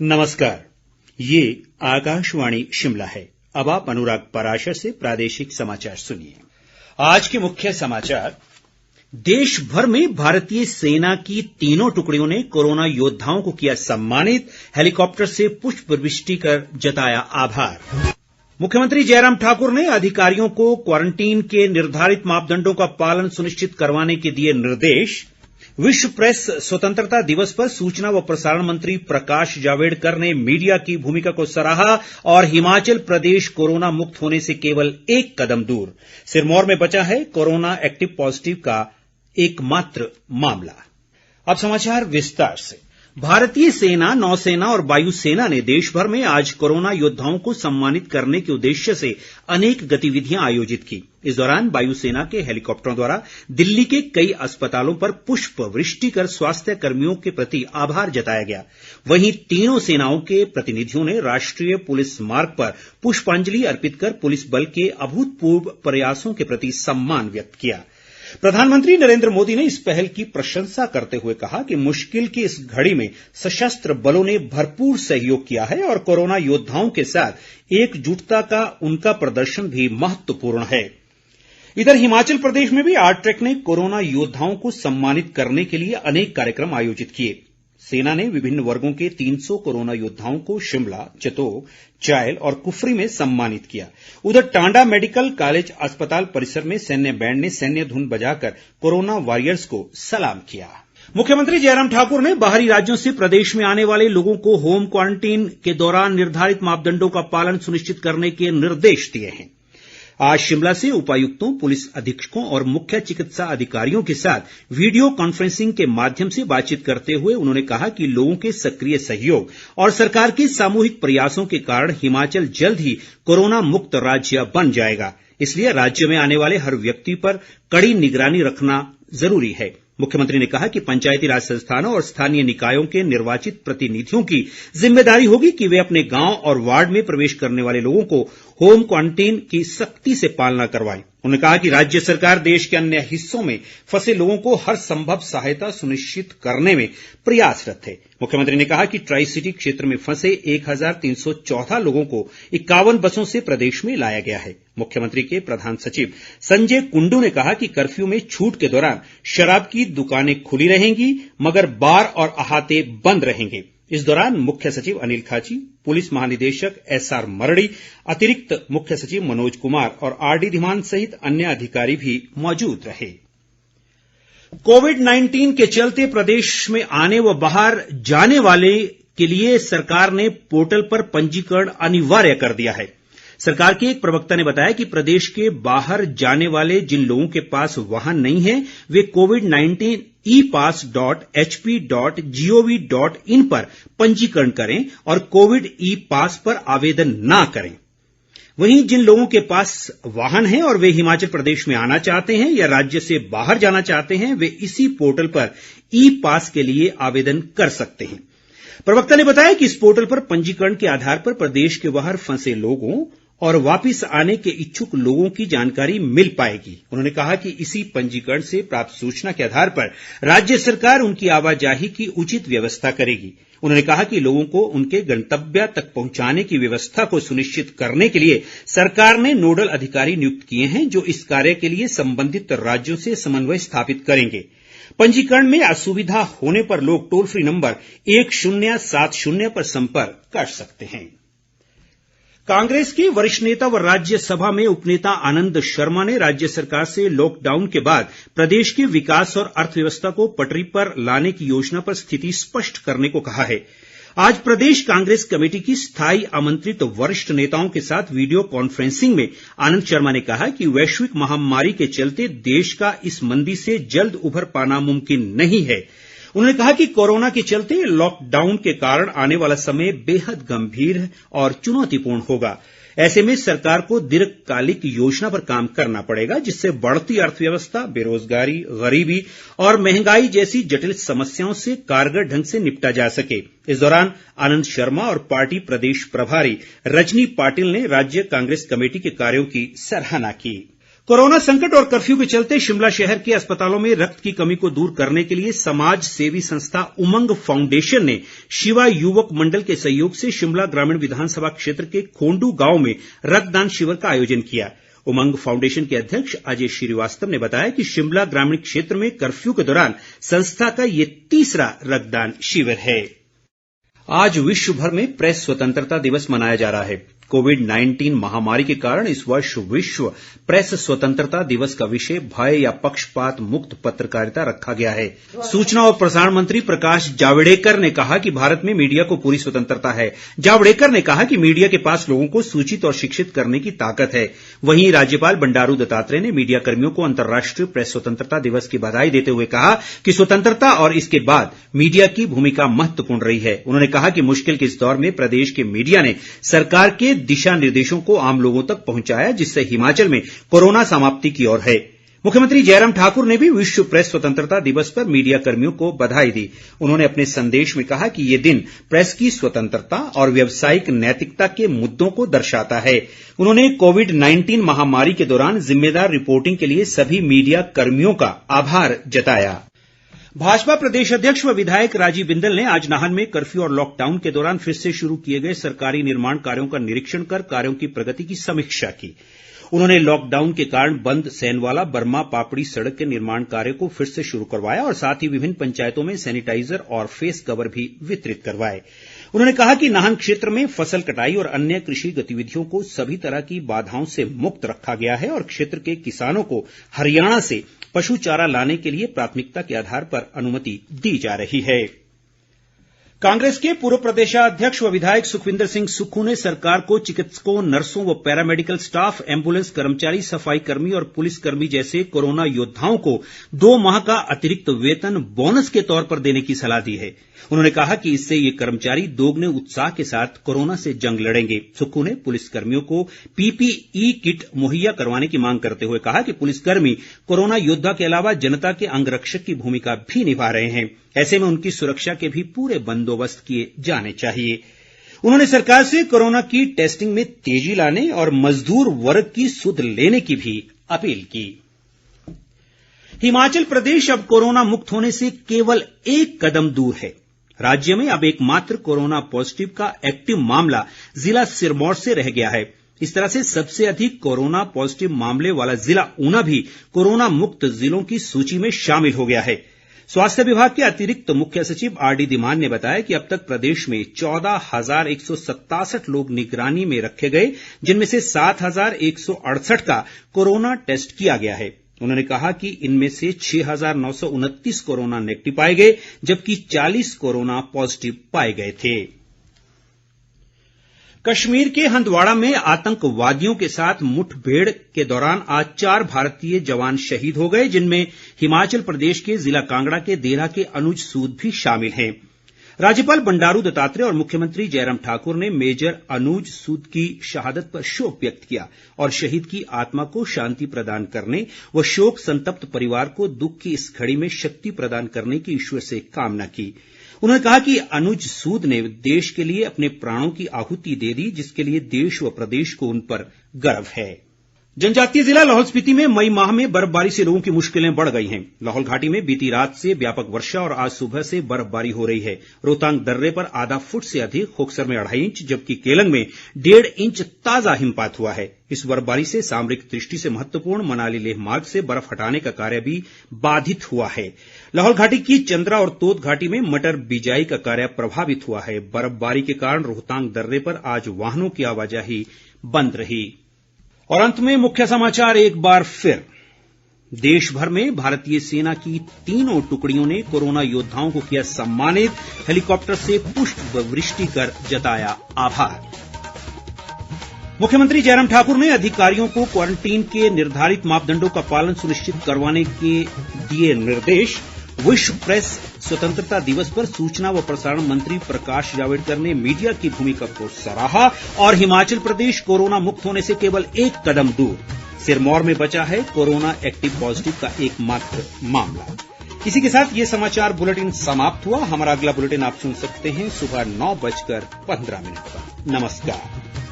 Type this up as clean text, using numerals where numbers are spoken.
नमस्कार, ये आकाशवाणी शिमला है। अब आप अनुराग पराशर से प्रादेशिक समाचार सुनिए। आज के मुख्य समाचार। देश भर में भारतीय सेना की तीनों टुकड़ियों ने कोरोना योद्धाओं को किया सम्मानित, हेलीकॉप्टर से पुष्प वृष्टि कर जताया आभार। मुख्यमंत्री जयराम ठाकुर ने अधिकारियों को क्वारंटीन के निर्धारित मापदंडों का पालन सुनिश्चित करवाने के दिए निर्देश। विश्व प्रेस स्वतंत्रता दिवस पर सूचना व प्रसारण मंत्री प्रकाश जावड़ेकर ने मीडिया की भूमिका को सराहा और हिमाचल प्रदेश कोरोना मुक्त होने से केवल एक कदम दूर। सिरमौर में बचा है कोरोना एक्टिव पॉजिटिव का एकमात्र मामला। अब समाचार विस्तार से। भारतीय सेना, नौसेना और वायुसेना ने देश भर में आज कोरोना योद्धाओं को सम्मानित करने के उद्देश्य से अनेक गतिविधियां आयोजित की। इस दौरान वायुसेना के हेलीकॉप्टरों द्वारा दिल्ली के कई अस्पतालों पर पुष्प वृष्टि कर स्वास्थ्य कर्मियों के प्रति आभार जताया गया। वहीं तीनों सेनाओं के प्रतिनिधियों ने राष्ट्रीय पुलिस स्मारक पर पुष्पांजलि अर्पित कर पुलिस बल के अभूतपूर्व प्रयासों के प्रति सम्मान व्यक्त किया। प्रधानमंत्री नरेंद्र मोदी ने इस पहल की प्रशंसा करते हुए कहा कि मुश्किल की इस घड़ी में सशस्त्र बलों ने भरपूर सहयोग किया है और कोरोना योद्धाओं के साथ एकजुटता का उनका प्रदर्शन भी महत्वपूर्ण है। इधर हिमाचल प्रदेश में भी आरट्रैक ने कोरोना योद्धाओं को सम्मानित करने के लिए अनेक कार्यक्रम आयोजित किए। सेना ने विभिन्न वर्गों के 300 कोरोना योद्धाओं को शिमला, चतोग, चायल और कुफरी में सम्मानित किया। उधर टांडा मेडिकल कॉलेज अस्पताल परिसर में सैन्य बैंड ने सैन्य धुन बजाकर कोरोना वॉरियर्स को सलाम किया। मुख्यमंत्री जयराम ठाकुर ने बाहरी राज्यों से प्रदेश में आने वाले लोगों को होम क्वारंटीन के दौरान निर्धारित मापदंडों का पालन सुनिश्चित करने के निर्देश दिए हैं। आज शिमला से उपायुक्तों, पुलिस अधीक्षकों और मुख्य चिकित्सा अधिकारियों के साथ वीडियो कॉन्फ्रेंसिंग के माध्यम से बातचीत करते हुए उन्होंने कहा कि लोगों के सक्रिय सहयोग और सरकार के सामूहिक प्रयासों के कारण हिमाचल जल्द ही कोरोना मुक्त राज्य बन जाएगा। इसलिए राज्य में आने वाले हर व्यक्ति पर कड़ी निगरानी रखना जरूरी है। मुख्यमंत्री ने कहा कि पंचायती राज संस्थानों और स्थानीय निकायों के निर्वाचित प्रतिनिधियों की जिम्मेदारी होगी कि वे अपने गांव और वार्ड में प्रवेश करने वाले लोगों को होम क्वारंटीन की सख्ती से पालना करवाएं। उन्होंने कहा कि राज्य सरकार देश के अन्य हिस्सों में फंसे लोगों को हर संभव सहायता सुनिश्चित करने में प्रयासरत है। मुख्यमंत्री ने कहा कि ट्राई सिटी क्षेत्र में फंसे 1314 लोगों को 51 बसों से प्रदेश में लाया गया है। मुख्यमंत्री के प्रधान सचिव संजय कुंडू ने कहा कि कर्फ्यू में छूट के दौरान शराब की दुकानें खुली रहेंगी मगर बार और अहाते बंद रहेंगे। इस दौरान मुख्य सचिव अनिल खाची, पुलिस महानिदेशक एसआर मरड़ी, अतिरिक्त मुख्य सचिव मनोज कुमार और आरडी धीमान सहित अन्य अधिकारी भी मौजूद रहे। कोविड-19 के चलते प्रदेश में आने व बाहर जाने वाले के लिए सरकार ने पोर्टल पर पंजीकरण अनिवार्य कर दिया है। सरकार के एक प्रवक्ता ने बताया कि प्रदेश के बाहर जाने वाले जिन लोगों के पास वाहन नहीं है वे कोविड-19 epass.hp.gov.in पर पंजीकरण करें और कोविड ई पास पर आवेदन न करें। वहीं जिन लोगों के पास वाहन है और वे हिमाचल प्रदेश में आना चाहते हैं या राज्य से बाहर जाना चाहते हैं वे इसी पोर्टल पर ई पास के लिए आवेदन कर सकते हैं। प्रवक्ता ने बताया कि इस पोर्टल पर पंजीकरण के आधार पर प्रदेश के बाहर फंसे लोगों और वापिस आने के इच्छुक लोगों की जानकारी मिल पाएगी। उन्होंने कहा कि इसी पंजीकरण से प्राप्त सूचना के आधार पर राज्य सरकार उनकी आवाजाही की उचित व्यवस्था करेगी। उन्होंने कहा कि लोगों को उनके गंतव्य तक पहुंचाने की व्यवस्था को सुनिश्चित करने के लिए सरकार ने नोडल अधिकारी नियुक्त किए हैं जो इस कार्य के लिए संबंधित राज्यों से समन्वय स्थापित करेंगे। पंजीकरण में असुविधा होने पर लोग टोल फ्री नंबर 1070 पर संपर्क कर सकते हैं। कांग्रेस के वरिष्ठ नेता व राज्यसभा में उपनेता आनंद शर्मा ने राज्य सरकार से लॉकडाउन के बाद प्रदेश के विकास और अर्थव्यवस्था को पटरी पर लाने की योजना पर स्थिति स्पष्ट करने को कहा है। आज प्रदेश कांग्रेस कमेटी की स्थायी आमंत्रित वरिष्ठ नेताओं के साथ वीडियो कॉन्फ्रेंसिंग में आनंद शर्मा ने कहा कि वैश्विक महामारी के चलते देश का इस मंदी से जल्द उभर पाना मुमकिन नहीं है। उन्होंने कहा कि कोरोना के चलते लॉकडाउन के कारण आने वाला समय बेहद गंभीर और चुनौतीपूर्ण होगा। ऐसे में सरकार को दीर्घकालिक योजना पर काम करना पड़ेगा जिससे बढ़ती अर्थव्यवस्था, बेरोजगारी, गरीबी और महंगाई जैसी जटिल समस्याओं से कारगर ढंग से निपटा जा सके। इस दौरान आनंद शर्मा और पार्टी प्रदेश प्रभारी रजनी पाटिल ने राज्य कांग्रेस कमेटी के कार्यों की सराहना की। कोरोना संकट और कर्फ्यू के चलते शिमला शहर के अस्पतालों में रक्त की कमी को दूर करने के लिए समाज सेवी संस्था उमंग फाउंडेशन ने शिवा युवक मंडल के सहयोग से शिमला ग्रामीण विधानसभा क्षेत्र के खोंडू गांव में रक्तदान शिविर का आयोजन किया। उमंग फाउंडेशन के अध्यक्ष अजय श्रीवास्तव ने बताया कि शिमला ग्रामीण क्षेत्र में कर्फ्यू के दौरान संस्था का ये तीसरा रक्तदान शिविर है। आज विश्व भर में प्रेस स्वतंत्रता दिवस मनाया जा रहा है। कोविड-19 महामारी के कारण इस वर्ष विश्व प्रेस स्वतंत्रता दिवस का विषय भय या पक्षपात मुक्त पत्रकारिता रखा गया है। सूचना और प्रसारण मंत्री प्रकाश जावड़ेकर ने कहा कि भारत में मीडिया को पूरी स्वतंत्रता है। जावड़ेकर ने कहा कि मीडिया के पास लोगों को सूचित और शिक्षित करने की ताकत है। वहीं राज्यपाल बंडारू दत्तात्रेय ने मीडिया कर्मियों को अंतर्राष्ट्रीय प्रेस स्वतंत्रता दिवस की बधाई देते हुए कहा कि स्वतंत्रता और इसके बाद मीडिया की भूमिका महत्वपूर्ण रही है। उन्होंने कहा कि मुश्किल के इस दौर में प्रदेश के मीडिया ने सरकार के दिशा निर्देशों को आम लोगों तक पहुंचाया, जिससे हिमाचल में कोरोना समाप्ति की ओर है। मुख्यमंत्री जयराम ठाकुर ने भी विश्व प्रेस स्वतंत्रता दिवस पर मीडिया कर्मियों को बधाई दी। उन्होंने अपने संदेश में कहा कि ये दिन प्रेस की स्वतंत्रता और व्यावसायिक नैतिकता के मुद्दों को दर्शाता है। उन्होंने कोविड-19 महामारी के दौरान जिम्मेदार रिपोर्टिंग के लिए सभी मीडिया कर्मियों का आभार जताया। भाजपा प्रदेश अध्यक्ष व विधायक राजीव बिंदल ने आज नाहन में कर्फ्यू और लॉकडाउन के दौरान फिर से शुरू किए गए सरकारी निर्माण कार्यों का निरीक्षण कर कार्यों की प्रगति की समीक्षा की। उन्होंने लॉकडाउन के कारण बंद सैनवाला बर्मा पापड़ी सड़क के निर्माण कार्य को फिर से शुरू करवाया और साथ ही विभिन्न पंचायतों में सैनिटाइजर और फेस कवर भी वितरित करवाए। उन्होंने कहा कि नाहन क्षेत्र में फसल कटाई और अन्य कृषि गतिविधियों को सभी तरह की बाधाओं से मुक्त रखा गया है और क्षेत्र के किसानों को हरियाणा से पशु चारा लाने के लिए प्राथमिकता के आधार पर अनुमति दी जा रही है। कांग्रेस के पूर्व प्रदेशाध्यक्ष व विधायक सुखविंदर सिंह सुक्खू ने सरकार को चिकित्सकों, नर्सों व पैरामेडिकल स्टाफ, एम्बुलेंस कर्मचारी, सफाई कर्मी और पुलिस कर्मी जैसे कोरोना योद्धाओं को 2 माह का अतिरिक्त वेतन बोनस के तौर पर देने की सलाह दी है। उन्होंने कहा कि इससे ये कर्मचारी दोगुने उत्साह के साथ कोरोना से जंग लड़ेंगे। सुक्खू ने पुलिस कर्मियों को पीपीई किट मुहैया करवाने की मांग करते हुए कहा कि पुलिसकर्मी कोरोना योद्धा के अलावा जनता के अंगरक्षक की भूमिका भी निभा रहे हैं। ऐसे में उनकी सुरक्षा के भी पूरे बंदोबस्त किए जाने चाहिए। उन्होंने सरकार से कोरोना की टेस्टिंग में तेजी लाने और मजदूर वर्ग की सुध लेने की भी अपील की। हिमाचल प्रदेश अब कोरोना मुक्त होने से केवल एक कदम दूर है। राज्य में अब एकमात्र कोरोना पॉजिटिव का एक्टिव मामला जिला सिरमौर से रह गया है। इस तरह से सबसे अधिक कोरोना पॉजिटिव मामले वाला जिला ऊना भी कोरोना मुक्त जिलों की सूची में शामिल हो गया है। स्वास्थ्य विभाग के अतिरिक्त मुख्य सचिव आरडी धीमान ने बताया कि अब तक प्रदेश में 14,167 लोग निगरानी में रखे गए, जिनमें से 7,168 का कोरोना टेस्ट किया गया है। उन्होंने कहा कि इनमें से 6,929 कोरोना नेगेटिव पाए गए, जबकि 40 कोरोना पॉजिटिव पाए गए थे। कश्मीर के हंदवाड़ा में आतंकवादियों के साथ मुठभेड़ के दौरान आज 4 भारतीय जवान शहीद हो गए, जिनमें हिमाचल प्रदेश के जिला कांगड़ा के देरा के अनुज सूद भी शामिल हैं। राज्यपाल बंडारू दत्तात्रेय और मुख्यमंत्री जयराम ठाकुर ने मेजर अनुज सूद की शहादत पर शोक व्यक्त किया और शहीद की आत्मा को शांति प्रदान करने व शोक संतप्त परिवार को दुख की इस घड़ी में शक्ति प्रदान करने की ईश्वर से कामना की। उन्होंने कहा कि अनुज सूद ने देश के लिए अपने प्राणों की आहुति दे दी, जिसके लिए देश व प्रदेश को उन पर गर्व है। जनजातीय जिला लाहौल स्पीति में मई माह में बर्फबारी से लोगों की मुश्किलें बढ़ गई हैं। लाहौल घाटी में बीती रात से व्यापक वर्षा और आज सुबह से बर्फबारी हो रही है। रोहतांग दर्रे पर आधा फुट से अधिक, खोखसर में 2.5 इंच, जबकि केलंग में 1.5 इंच ताजा हिमपात हुआ है। इस बर्फबारी से सामरिक दृष्टि से महत्वपूर्ण मनाली लेह मार्ग से बर्फ हटाने का कार्य भी बाधित हुआ है। लाहौल घाटी की चंद्रा और तोद घाटी में मटर बिजाई का कार्य प्रभावित हुआ है। बर्फबारी के कारण रोहतांग दर्रे पर आज वाहनों की आवाजाही बंद रही। और अंत में मुख्य समाचार एक बार फिर। देश भर में भारतीय सेना की 3 टुकड़ियों ने कोरोना योद्धाओं को किया सम्मानित, हेलीकॉप्टर से पुष्प वृष्टि कर जताया आभार। मुख्यमंत्री जयराम ठाकुर ने अधिकारियों को क्वारंटीन के निर्धारित मापदंडों का पालन सुनिश्चित करवाने के दिए निर्देश। विश्व प्रेस स्वतंत्रता दिवस पर सूचना व प्रसारण मंत्री प्रकाश जावड़ेकर ने मीडिया की भूमिका को सराहा और हिमाचल प्रदेश कोरोना मुक्त होने से केवल एक कदम दूर। सिरमौर में बचा है कोरोना एक्टिव पॉजिटिव का एकमात्र मामला। इसी के साथ ये समाचार बुलेटिन समाप्त हुआ। हमारा अगला बुलेटिन आप सुन सकते हैं सुबह 9:15 पर। नमस्कार।